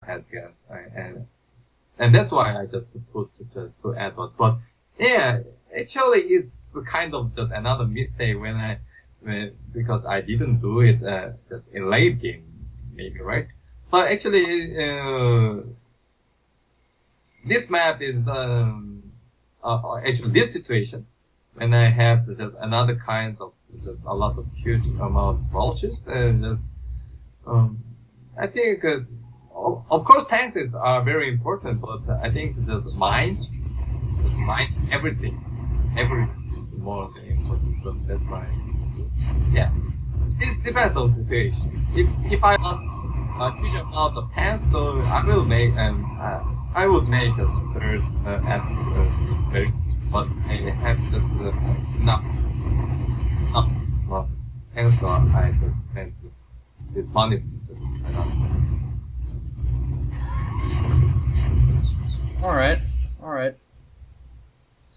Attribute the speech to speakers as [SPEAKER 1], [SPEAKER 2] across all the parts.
[SPEAKER 1] had gas, and that's why I just put just two Edwards. But yeah, actually, it's kind of just another mistake because I didn't do it just in late game, maybe, right? But actually, this map is actually this situation when I have just another kinds of just a lot of huge amount of vultures and just I think of course tanks are very important, but I think just mine everything is more important. So that's why, yeah, it depends on situation. If I lost a huge amount of tanks, so I would make a third very, but I have just enough tanks, so I just spend this money.
[SPEAKER 2] All right.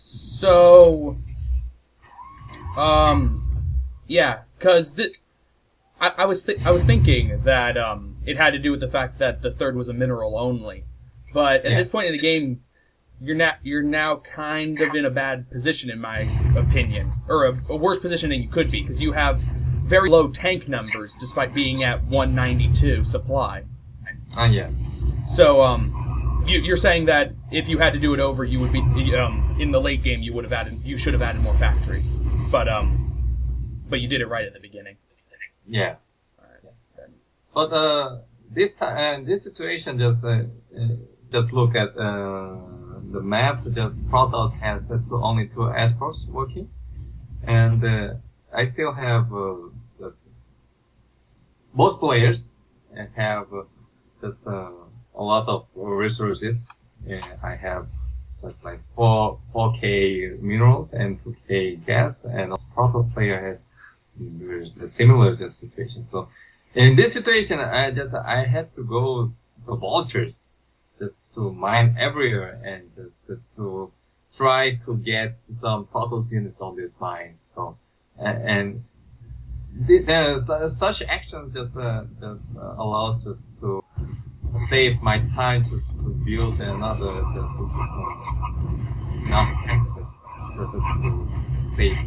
[SPEAKER 2] So, yeah, because I was thinking that it had to do with the fact that the third was a mineral only, but at this point in the game, you're now kind of in a bad position, in my opinion, or a worse position than you could be, because you have very low tank numbers despite being at 192 supply.
[SPEAKER 1] Yeah.
[SPEAKER 2] So, you're saying that if you had to do it over, you would be in the late game. You should have added more factories, but you did it right at the beginning.
[SPEAKER 1] Yeah.
[SPEAKER 2] All right.
[SPEAKER 1] But this situation just look at the map. Just Protoss has only two exports working, and I still have most players have just a lot of resources. I have such like 4K minerals and 2K gas, and also Protoss player has a similar situation. So in this situation, I had to go to vultures just to mine everywhere and just to try to get some Protoss units on these mines. So and such action just allows us to save my time just to build another tanks just to save.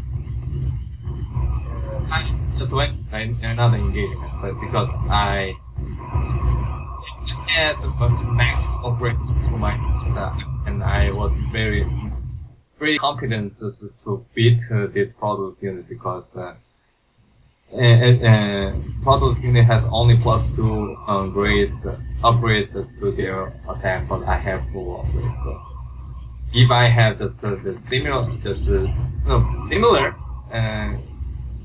[SPEAKER 1] I just went in another engagement, but because I had max operation for my and I was very confident just to beat this Protoss unit because Protoss unit has only +2 grades upgrades to their attack, but I have full upgrades. So if I have just the similar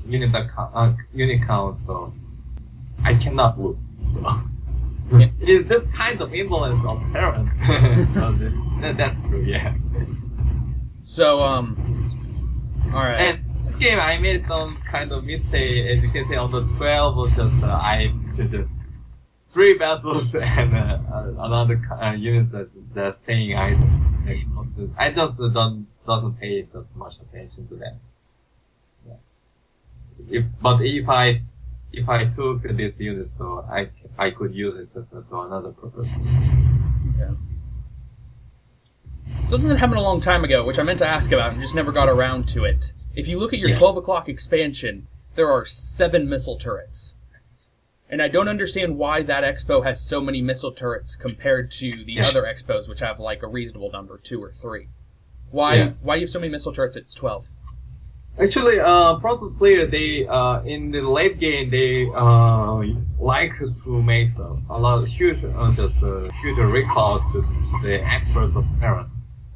[SPEAKER 1] unit count, so I cannot lose. So it's this kind of influence of Terran. So that's true, yeah.
[SPEAKER 2] So all right.
[SPEAKER 1] And this game I made some kind of mistake. As you can see on the 12, I just 3 vessels and another units that's staying idle. I just doesn't pay just much attention to that. Yeah. If I took this unit, so I could use it just to another purpose.
[SPEAKER 2] Yeah. Something that happened a long time ago, which I meant to ask about and just never got around to it. If you look at your 12 o'clock expansion, there are 7 missile turrets. And I don't understand why that expo has so many missile turrets compared to the other expos, which have like a reasonable number, 2 or 3. Why do you have so many missile turrets at 12?
[SPEAKER 1] Actually, Protoss player, they in the late game they like to make a lot of huge recalls to the experts of Terran,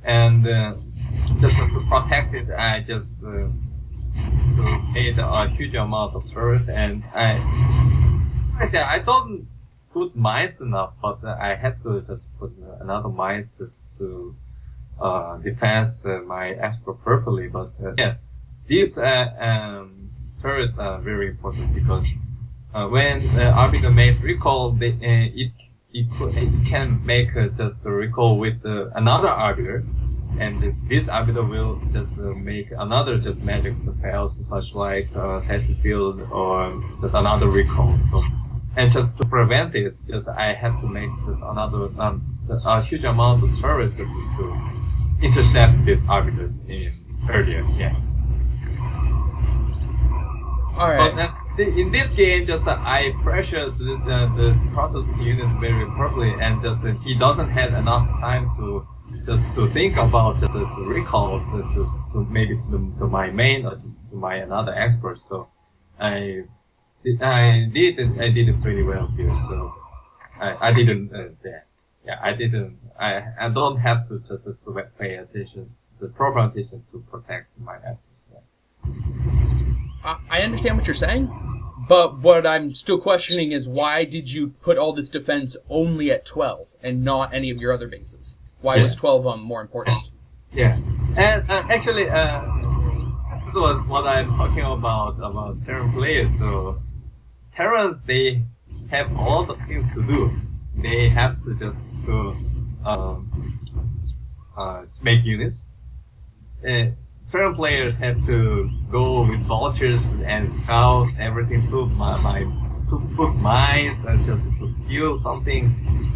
[SPEAKER 1] and just to protect it, I just made a huge amount of turrets, and I don't put mines enough, but I had to just put another mines just to defense my expert properly. But these turrets are very important because when Arbiter makes recall, it can make just a recall with another Arbiter, and this Arbiter will just make another just magic spells such like test field or just another recall. So and just to prevent it, just I had to make just another a huge amount of turrets to intercept these arbiters in earlier. Yeah.
[SPEAKER 2] All right.
[SPEAKER 1] But in this game, just I pressured the Protoss units very properly, and just he doesn't have enough time to just to think about just to recalls to maybe to my main or just to my another expert. So I did it pretty well here. So I didn't I don't have to just to pay attention the proper attention to protect my experts.
[SPEAKER 2] I understand what you're saying, but what I'm still questioning is why did you put all this defense only at 12 and not any of your other bases? Why was 12 more important?
[SPEAKER 1] Yeah, and actually, this was what I'm talking about Terran players. So Terrans, they have all the things to do. They have to just make units. Terran players have to go with vultures and scout everything to put mines and just to steal something.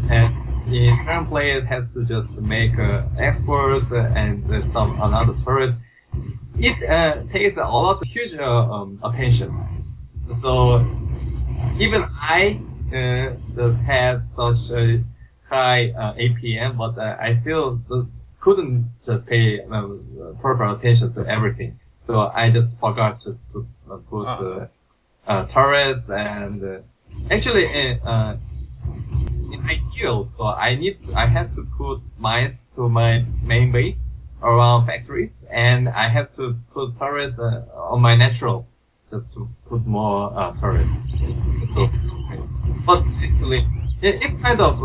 [SPEAKER 1] And the Terran players have to just make exports and some another turrets. It takes a lot of huge attention. So even I just had such a high APM, but I still couldn't just pay proper attention to everything. So I just forgot to put turrets and actually in ideal, so I have to put mines to my main base around factories, and I have to put turrets on my natural just to put more turrets. So, but actually, it's kind of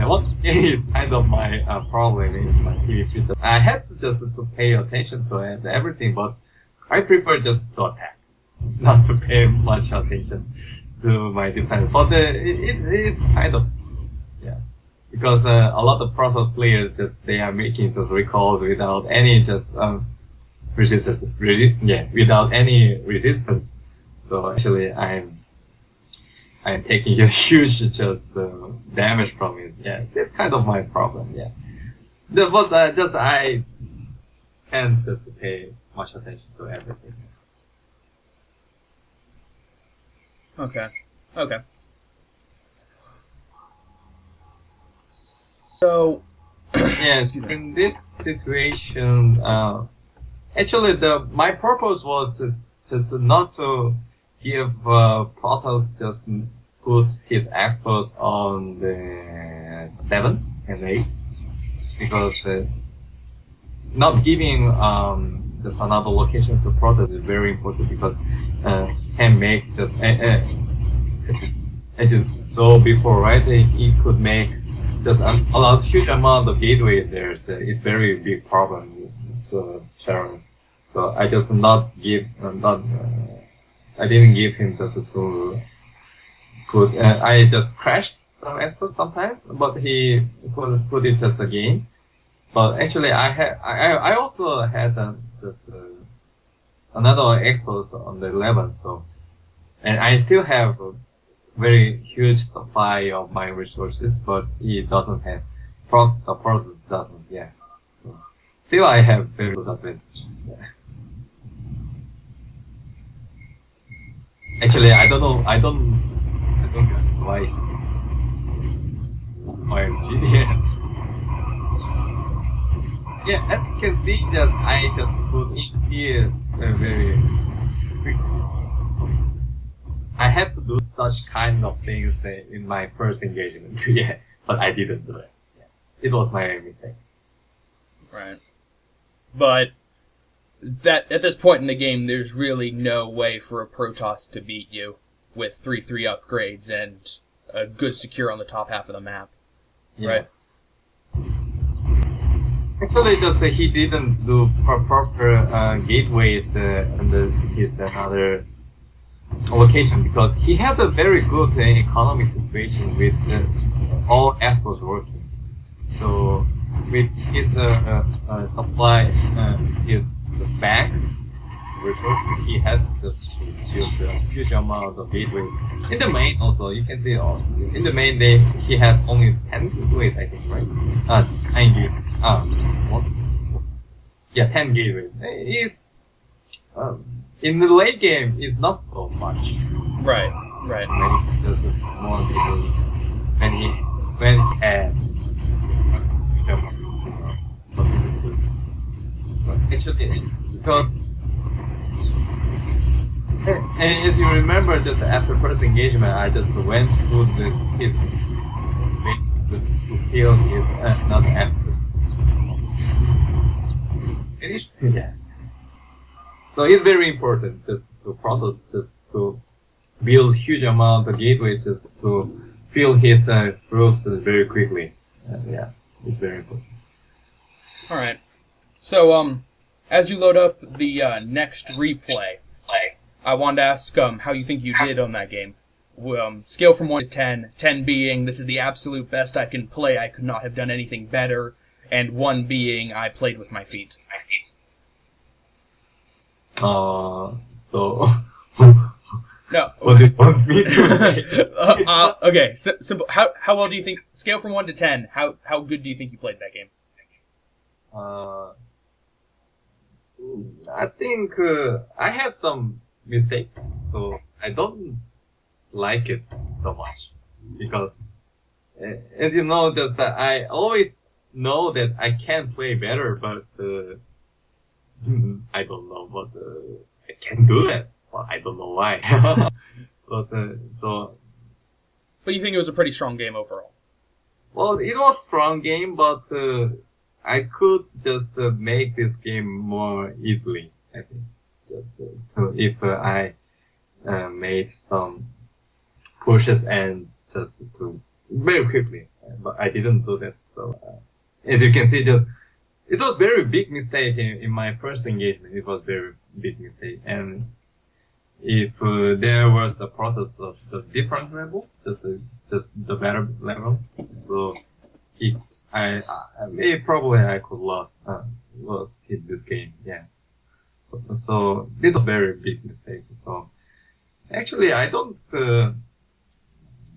[SPEAKER 1] what is kind of my problem in my TV future. I have to just to pay attention to everything, but I prefer just to attack, not to pay much attention to my defense. But it's kind of because a lot of Protoss players just they are making just recalls without any just resistance, without any resistance. So actually, I'm taking a huge just damage from it. Yeah, that's kind of my problem. Yeah, but just I can't just pay much attention to everything.
[SPEAKER 2] Okay. So
[SPEAKER 1] yes, in this situation, actually, my purpose was to just not to give Protoss just put his experts on the 7 and 8 because not giving just another location to Protoss is very important because can make the it is so before, right? He could make just a huge amount of gateways there. So it's very big problem to Terrans. So I just I didn't give him just to put. I just crashed some experts sometimes, but he put it just again. But actually, I also had just another experts on the 11. So, and I still have a very huge supply of my resources, but he doesn't have. The product doesn't. Yeah. So, still, I have very good advantages. Yeah. Actually, I don't know. I don't get why. OMG. Yeah, as you can see, I just put in here very quick. I had to do such kind of things in my first engagement. Yeah, but I didn't do it. Yeah. It was my mistake.
[SPEAKER 2] Right. But that at this point in the game, there's really no way for a Protoss to beat you with 3/3 upgrades and a good secure on the top half of the map. Yeah. Right?
[SPEAKER 1] Actually, just he didn't do proper gateways under his another location because he had a very good economic situation with all exports working. So with his supply, his bank, resources, he has just used a huge amount of gateways. In the main also, you can see in the main he has only 10 gateways, I think, right? 9 gateways. What? Yeah, 10 gateways. It's, in the late game, it's not so much.
[SPEAKER 2] Right.
[SPEAKER 1] Maybe just more gateways when he had huge amount of gateways. Actually, because and as you remember, just after first engagement, I just went through his space to kill his another actress. Finish? Yeah. So it's very important just to process, just to build huge amount of gateways, just to fill his troops very quickly. Yeah, it's very important.
[SPEAKER 2] All right. So as you load up the next replay, I wanted to ask how you think you did on that game. Scale from 1 to 10, 10 being this is the absolute best I can play, I could not have done anything better, and 1 being I played with my feet.
[SPEAKER 1] So...
[SPEAKER 2] No.
[SPEAKER 1] What do you want me to say?
[SPEAKER 2] Okay, simple. How well do you think, scale from 1 to 10, how good do you think you played that game?
[SPEAKER 1] I think I have some mistakes, so I don't like it so much because, as you know, just I always know that I can play better, but I don't know what I can do that. Well, I don't know why. But
[SPEAKER 2] But you think it was a pretty strong game overall?
[SPEAKER 1] Well, it was a strong game, but I could just make this game more easily, I think. Just if I made some pushes and just to very quickly, but I didn't do that. So as you can see, it was very big mistake in my first engagement. It was very big mistake, and if there was the process of the different level, just the better level, so if maybe probably I could lost hit this game, yeah. So it was a very big mistake. So actually, I don't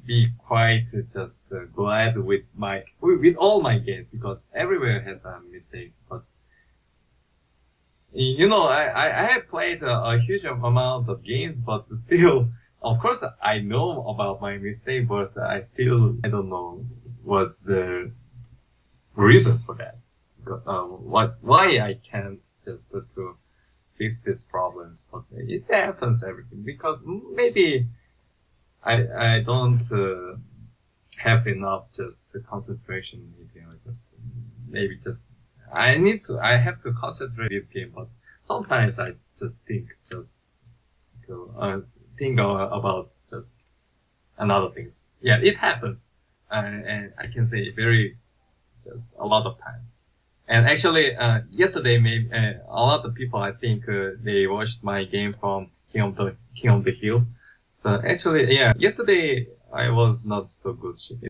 [SPEAKER 1] be quite just glad with all my games because everywhere has a mistake. But you know, I have played a huge amount of games, but still, of course, I know about my mistake, but I don't know what's the reason for that. Why I can't just to fix these problems, but it happens everything because maybe I don't have enough just concentration. Maybe I have to concentrate this game, but sometimes I just think about just another things. Yeah, it happens, and I can say just a lot of times. And actually, yesterday, maybe a lot of people, I think, they watched my game from King of the Hill. So actually, yeah, yesterday I was not so good.